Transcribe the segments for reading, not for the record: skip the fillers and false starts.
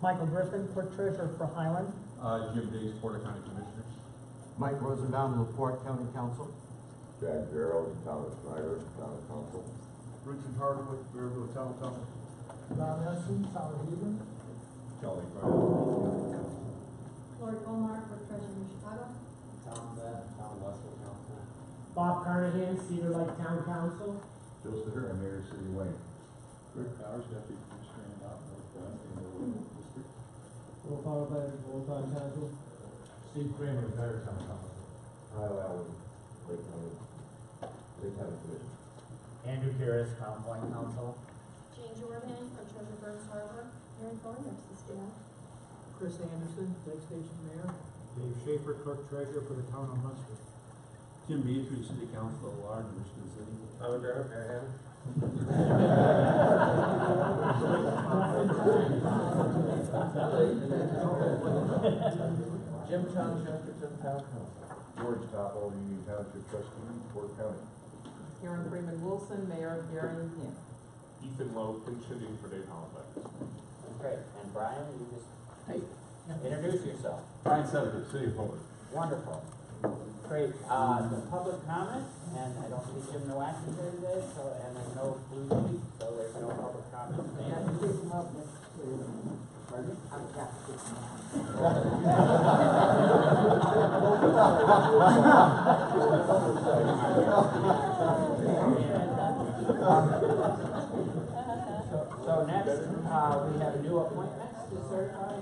Michael Griffin, Clerk Treasurer for Highland. Jim Days, Porter County Commissioners. Mike Rosenbaum, LaPorte County Council. Jack Gerald, Thomas Snyder, Town Council. Richard Hardwick, Bearville Town Council. Rob Hudson, Tyler Huber. Kelly Brown. Lord Omar, Clerk Treasurer in Chicago. Tom Beth, Tom Western Council. Bob Carnahan, Cedar Lake Town Council. Joseph Herr, Mayor, City Wayne. Rick Powers, Deputy Commissioner in Northwest in the Woodland District. Roll call by Old Town Council. Steve Kramer, Better Town Council. Kyle Allen, Lake County Commission. Andrew Harris, Town Point Council. Jane Jordan, Clerk Treasurer Burns Harbor. Aaron Thorne, NIRPC staff. Chris Anderson, Lake Station Mayor. Dave Schaefer, Clerk Treasurer for the Town of Munster. Jim Beatrice, City Council at Large, Michigan City. Tyler Garrett, Marietta. Jim Chung, Chesterton Town Council. George Topple, Union Township Trustee, Porter County. Karen Freeman Wilson, Mayor of Darien. Ethan Lowe, pinch-hitting for Dave Halifax. Great. And Brian, you just introduce yourself. Brian Sedgwick, City of Porter. Wonderful. Great. The public comment, and I don't see Jim Nowacki here today, so, and there's no blue sheet, so there's no public comment. Pardon? So next, we have new appointments to certify.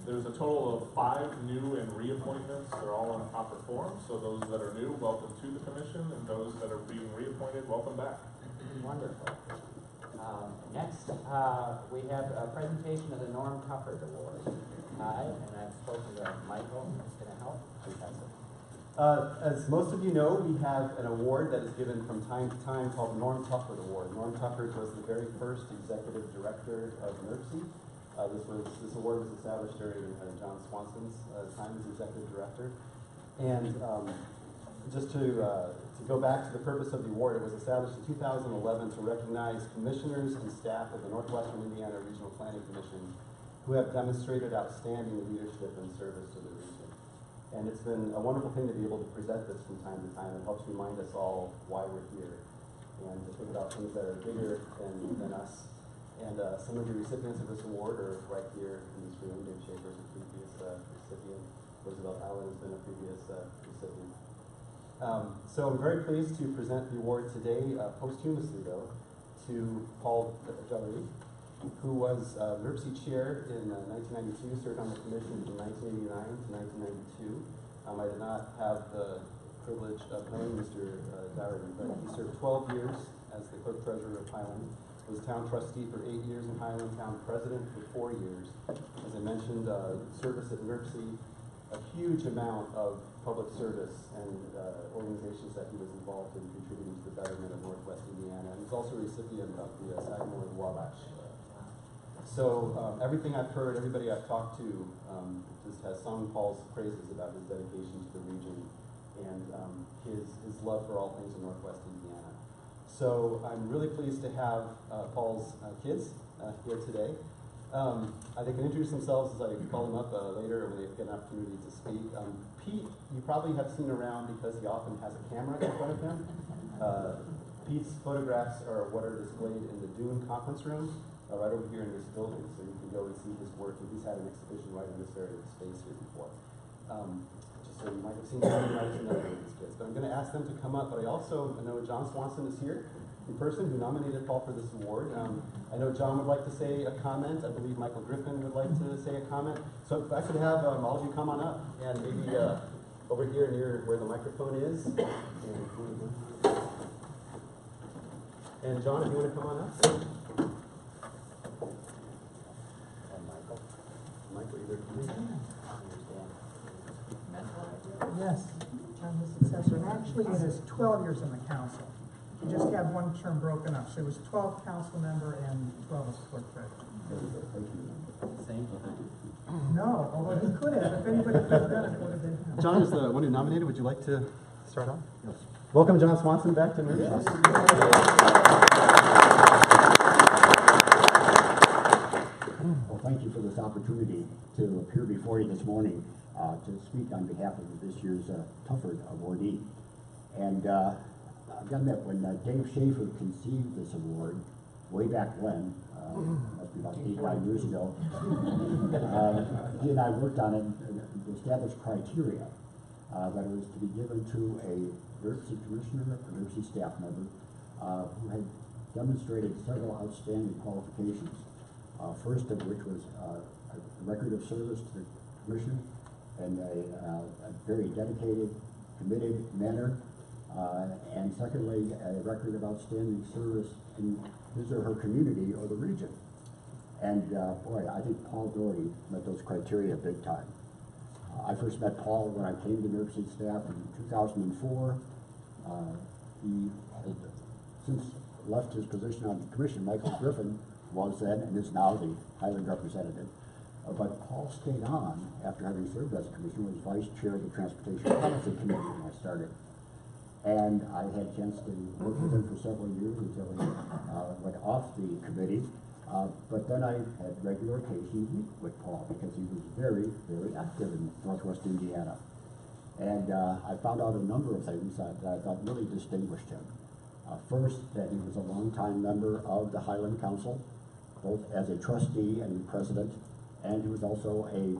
There's a total of 5 new and reappointments. They're all on proper form. So those that are new, welcome to the commission, and those that are being reappointed, welcome back. Wonderful. Next, we have a presentation of the Norm Tufford Award. Hi, and I've spoken to Michael, who's going to help. As most of you know, we have an award that is given from time to time called the Norm Tufford Award. Norm Tufford was the very first executive director of NIRPC. This award was established during John Swanson's time as executive director. And just to go back to the purpose of the award, it was established in 2011 to recognize commissioners and staff of the Northwestern Indiana Regional Planning Commission who have demonstrated outstanding leadership and service to the region. And it's been a wonderful thing to be able to present this from time to time. It helps remind us all why we're here and to think about things that are bigger than us. And some of the recipients of this award are right here in this room. Dave Schaefer is a previous recipient. Roosevelt Allen has been a previous recipient. So I'm very pleased to present the award today, posthumously though, to Paul Jellery, who was NIRPC chair in 1992, served on the commission from 1989 to 1992. I did not have the privilege of knowing Mr. Dougherty, but he served 12 years as the clerk treasurer of Highland, was town trustee for 8 years in Highland, town president for 4 years. As I mentioned, service at NIRPC, a huge amount of public service and organizations that he was involved in contributing to the betterment of Northwest Indiana. And he's also a recipient of the Sagamore and Wabash. So everything I've heard, everybody I've talked to just has sung Paul's praises about his dedication to the region and his love for all things in Northwest Indiana. So I'm really pleased to have Paul's kids here today. They can introduce themselves as I call them up later when they get an opportunity to speak. Pete, you probably have seen around because he often has a camera in front of him. Pete's photographs are what are displayed in the Dune conference room right over here in this building, so you can go and see his work. And he's had an exhibition right in this area of space here before. Just so you might have seen some, you might have seen other of these kids. But I'm going to ask them to come up. But I also know John Swanson is here in person, who nominated Paul for this award. I know John would like to say a comment. I believe Michael Griffin would like to say a comment. So if I could have all of you come on up, and maybe over here near where the microphone is. And John, if you want to come on up. And Michael, either. Yes, I'm the successor. And actually, it is 12 years in the council. He just had one term broken up, so it was 12 council member and 12 as clerk treasurer. Same. No, although he could have. If anybody could have done it, it would have been him. John is the one who nominated. Would you like to start off? Yes. Welcome, John Swanson, back to NIRPC. Yes. Well, thank you for this opportunity to appear before you this morning to speak on behalf of this year's Tufford awardee. And I've got to admit, when Dave Schaefer conceived this award, way back when, must be about 8 or 9 years ago, he and I worked on it and established criteria that it was to be given to a NIRPC commissioner, a NIRPC staff member, who had demonstrated several outstanding qualifications. First of which was a record of service to the commission in a very dedicated, committed manner. And secondly, a record of outstanding service in his or her community or the region. And boy, I think Paul Doherty met those criteria big time. I first met Paul when I came to NIRPC staff in 2004. He had since left his position on the commission. Michael Griffin was then and is now the Highland representative. But Paul stayed on after having served as a commissioner, was vice chair of the Transportation Policy Committee when I started. And I had a chance to work with him for several years until he went off the committee. But then I had regular occasion to meet with Paul because he was very, very active in Northwest Indiana. And I found out a number of things that I thought really distinguished him. First, that he was a longtime member of the Highland Council, both as a trustee and president, and he was also a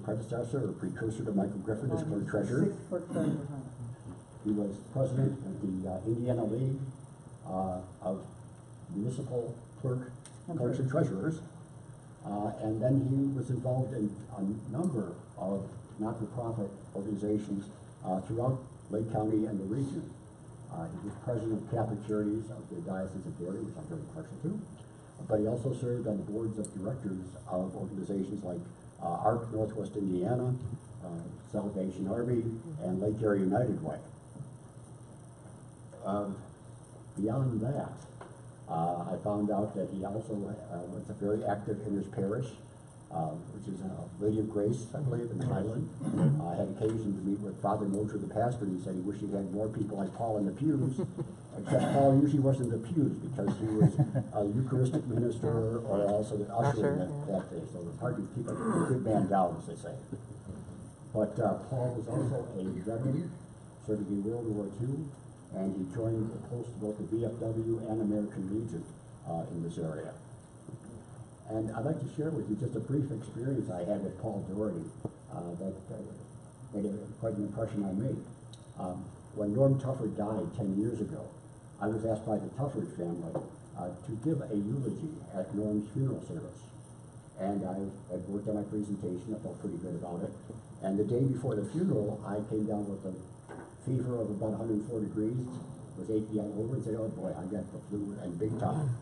predecessor or precursor to Michael Griffin as clerk treasurer. He was president of the Indiana League of Municipal Clerks and Treasurers, and then he was involved in a number of not-for-profit organizations throughout Lake County and the region. He was president of Catholic Charities of the Diocese of Barrie, which I'm very partial to, but he also served on the boards of directors of organizations like ARC Northwest Indiana, Salvation Army, and Lake Area United Way. Beyond that, I found out that he also was very active in his parish, which is Lady of Grace, I believe, in Highland. I had occasion to meet with Father Moser, the pastor, and he said he wished he had more people like Paul in the pews, except Paul usually wasn't in the pews because he was a Eucharistic minister or also the usher that day, so it's hard to keep a good man down, as they say. But Paul was also a veteran, serving in World War II, and he joined the post of both the VFW and American Legion in this area. And I'd like to share with you just a brief experience I had with Paul Doherty that made quite an impression on me. When Norm Tufford died 10 years ago, I was asked by the Tufford family to give a eulogy at Norm's funeral service. And I had worked on my presentation, I felt pretty good about it. And the day before the funeral, I came down with a fever of about 104 degrees, was 8 feet over, and said, oh boy, I got the flu and big time.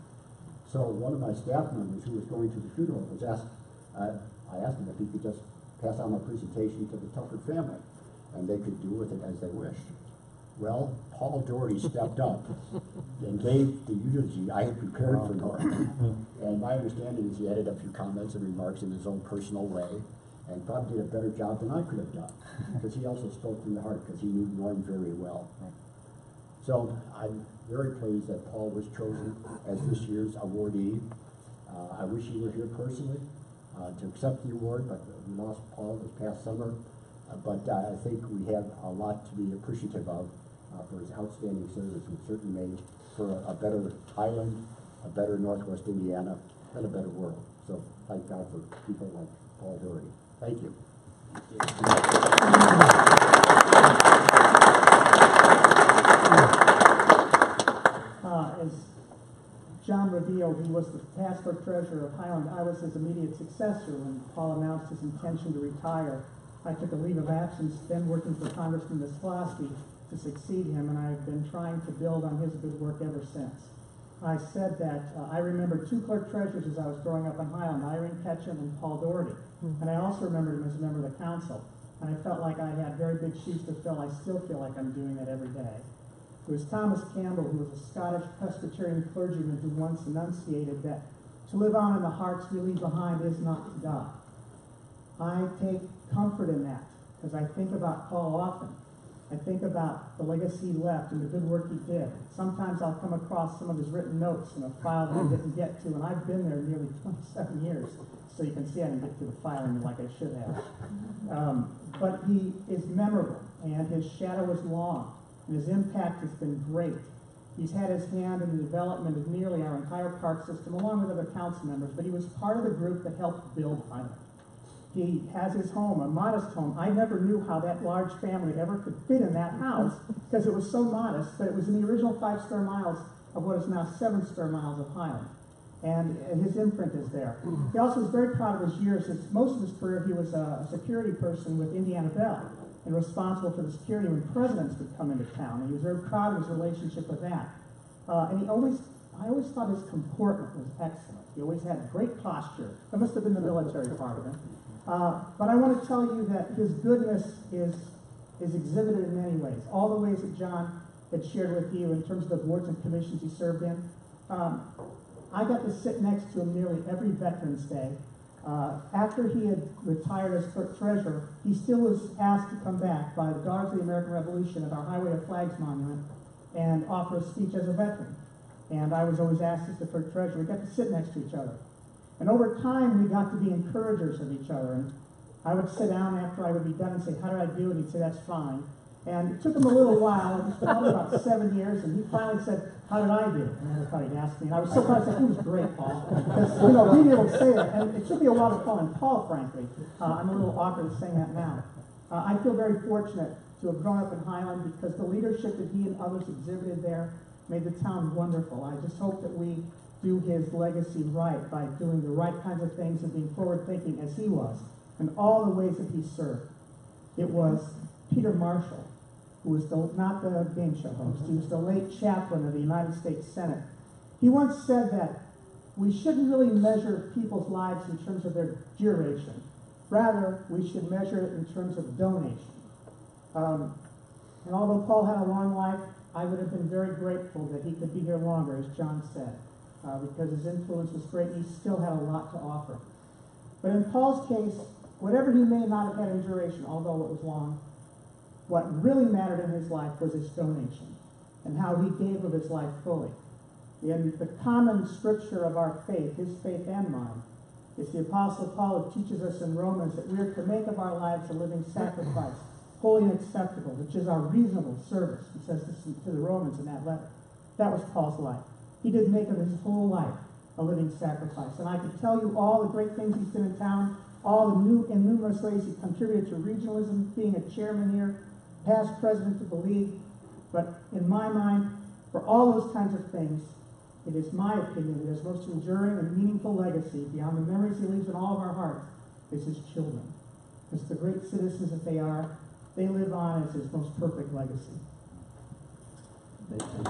So one of my staff members who was going to the funeral was asked, I asked him if he could just pass on my presentation to the Tufford family, and they could do with it as they wished. Well, Paul Doherty stepped up and gave the eulogy I had prepared for Norm. And my understanding is he added a few comments and remarks in his own personal way, and probably did a better job than I could have done, because he also spoke from the heart, because he knew Norm very well. So I'm very pleased that Paul was chosen as this year's awardee. I wish he were here personally to accept the award, but we lost Paul this past summer. But I think we have a lot to be appreciative of for his outstanding service, and certainly made for a better Highland, a better Northwest Indiana, and a better world. So thank God for people like Paul Doherty. Thank you. As John revealed, he was the past clerk treasurer of Highland. I was his immediate successor when Paul announced his intention to retire. I took a leave of absence, then working for Congressman Misklowski to succeed him, and I've been trying to build on his good work ever since. I said that I remember two clerk treasurers as I was growing up in Highland, Irene Ketchum and Paul Doherty. And I also remembered him as a member of the council. And I felt like I had very big shoes to fill. I still feel like I'm doing that every day. It was Thomas Campbell, who was a Scottish Presbyterian clergyman, who once enunciated that to live on in the hearts we leave behind is not to die. I take comfort in that, because I think about Paul often. I think about the legacy he left and the good work he did. Sometimes I'll come across some of his written notes in a file that I didn't get to, and I've been there nearly 27 years, so you can see I didn't get to the filing like I should have. But he is memorable, and his shadow is long, and his impact has been great. He's had his hand in the development of nearly our entire park system, along with other council members, but he was part of the group that helped build Highland. He has his home, a modest home. I never knew how that large family ever could fit in that house because it was so modest, but it was in the original 5 square miles of what is now 7 square miles of Highland. And his imprint is there. He also was very proud of his years. Most of his career, he was a security person with Indiana Bell and responsible for the security when presidents would come into town. And he was very proud of his relationship with that. And I always thought his comportment was excellent. He always had great posture. That must have been the military part of him. But I want to tell you that his goodness is exhibited in many ways. All the ways that John had shared with you in terms of the boards and commissions he served in. I got to sit next to him nearly every Veterans Day. After he had retired as clerk treasurer, he still was asked to come back by the Guards of the American Revolution at our Highway of Flags monument and offer a speech as a veteran. And I was always asked as the clerk treasurer. We got to sit next to each other. And over time, we got to be encouragers of each other. And I would sit down after I would be done and say, "How did I do?" And he'd say, "That's fine." And it took him a little while. It was probably about 7 years. And he finally said, "How did I do?" And I never thought he'd ask me. And I was so proud. I said, "He was great, Paul." Because, being able to say it, and it took me a while to call him Paul, frankly. I'm a little awkward saying that now. I feel very fortunate to have grown up in Highland because the leadership that he and others exhibited there made the town wonderful. I just hope that we do his legacy right by doing the right kinds of things and being forward-thinking as he was in all the ways that he served. It was Peter Marshall, who was not the game show host. He was the late chaplain of the United States Senate. He once said that we shouldn't really measure people's lives in terms of their duration. Rather, we should measure it in terms of donation. And although Paul had a long life, I would have been very grateful that he could be here longer, as John said. Because his influence was great, and he still had a lot to offer. But in Paul's case, whatever he may not have had in duration, although it was long, what really mattered in his life was his donation and how he gave of his life fully. In the common scripture of our faith, his faith and mine, it's the Apostle Paul who teaches us in Romans that we are to make of our lives a living sacrifice, holy and acceptable, which is our reasonable service. He says this to the Romans in that letter. That was Paul's life. He did make of his whole life a living sacrifice. And I could tell you all the great things he's done in town, all the new and numerous ways he contributed to regionalism, being a chairman here, past president of the league. But in my mind, for all those kinds of things, it is my opinion that his most enduring and meaningful legacy, beyond the memories he leaves in all of our hearts, is his children. Because the great citizens that they are, they live on as his most perfect legacy. Thank you.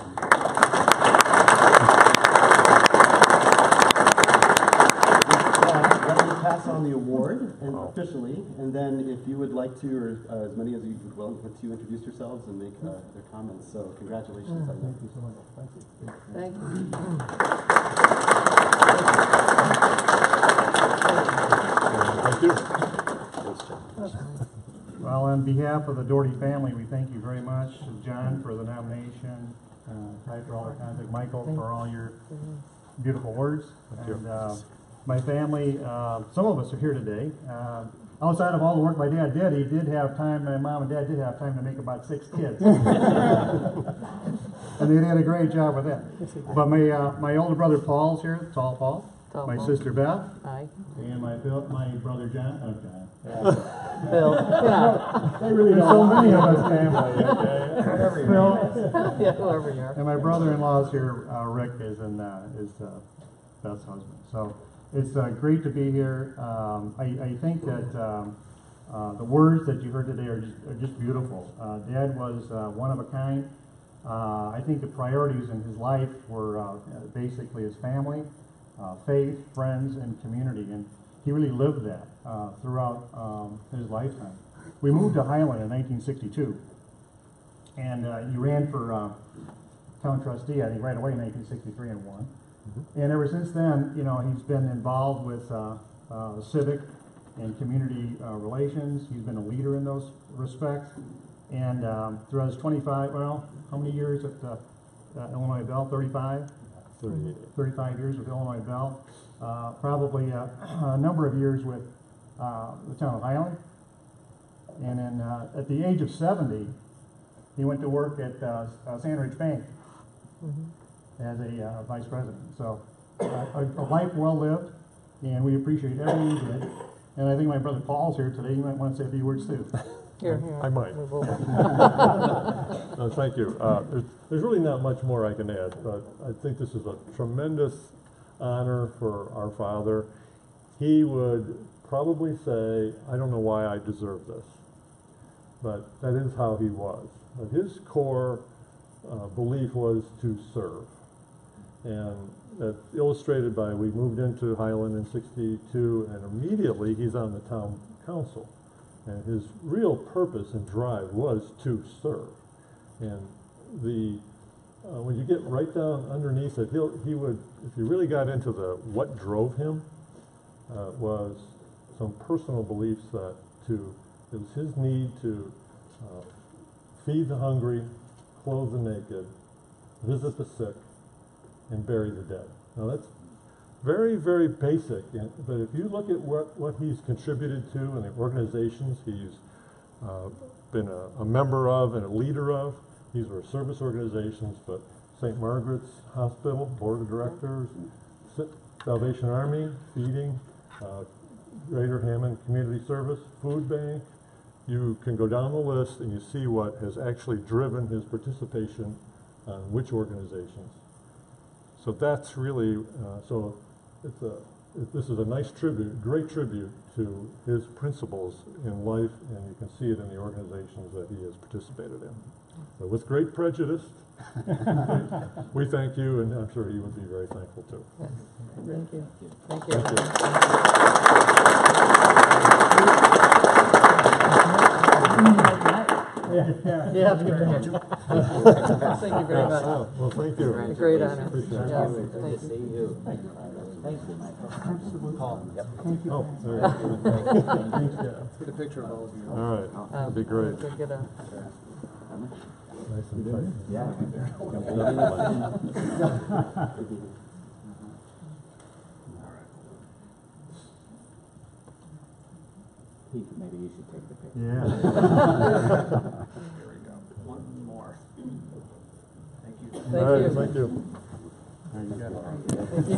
Let me pass on the award and officially, and then if you would like to, or as many as you would well, to introduce yourselves and make their comments. So congratulations on that. Thank you so much. Thank you. Thank you. Well, on behalf of the Doherty family, we thank you very much, John, for the nomination, Ty for all the contact, Michael for all your beautiful words, and my family. Some of us are here today. Outside of all the work my dad did, he did have time. My mom and dad did have time to make about 6 kids, and they did a great job with that. But my older brother Paul's here, tall Paul. My sister Beth. Hi. And my brother John. Oh, John. Bill. Yeah. They really don't. So many of us family. Okay. Phil. Yeah, whoever you are. And my brother-in-law's here. Rick is Beth's husband. So it's great to be here. I think that the words that you heard today are just beautiful. Dad was one of a kind. I think the priorities in his life were basically his family, faith, friends, and community, and he really lived that throughout his lifetime. We moved to Highland in 1962, and he ran for town trustee, I think, right away in 1963 and won. And ever since then, he's been involved with civic and community relations. He's been a leader in those respects. And throughout his 25, well, how many years at Illinois Bell? 35? 35 years with Illinois Bell. Probably a number of years with the town of Highland. And then at the age of 70, he went to work at Sandridge Bank as a vice president. So a life well lived, and we appreciate everything he did. And I think my brother Paul's here today. He might want to say a few words too. Here. I might. No, thank you. There's really not much more I can add, but I think this is a tremendous honor for our father. He would probably say, I don't know why I deserve this, but that is how he was. But his core belief was to serve. And that's illustrated by, we moved into Highland in '62, and immediately he's on the town council. And his real purpose and drive was to serve. And when you get right down underneath it, he would, if you really got into what drove him, was some personal beliefs that it was his need to feed the hungry, clothe the naked, visit the sick, and bury the dead. Now that's very, very basic, but if you look at what he's contributed to and the organizations he's been a member of and a leader of, these were service organizations, but St. Margaret's Hospital, Board of Directors, Salvation Army, feeding, Greater Hammond Community Service, Food Bank. You can go down the list and you see what has actually driven his participation on which organizations. So that's really, this is a nice tribute, great tribute to his principles in life, and you can see it in the organizations that he has participated in. So with great prejudice, we thank you, and I'm sure he would be very thankful too. Yes. Thank you. Thank you. Thank you. Yeah. Thank you very much. Well, thank you. A great honor. Appreciate it. Yeah. Good to see you. Thank you, Michael. Absolutely. Yep. Oh, very good. Thanks, Jeff. Get a picture of all of you. All right, that'd be great. We'll get a- Nice and tight. Yeah. Pete, maybe you should take the picture. Yeah. There we go. One more. Thank you. Thank All right, you. thank you. There you go.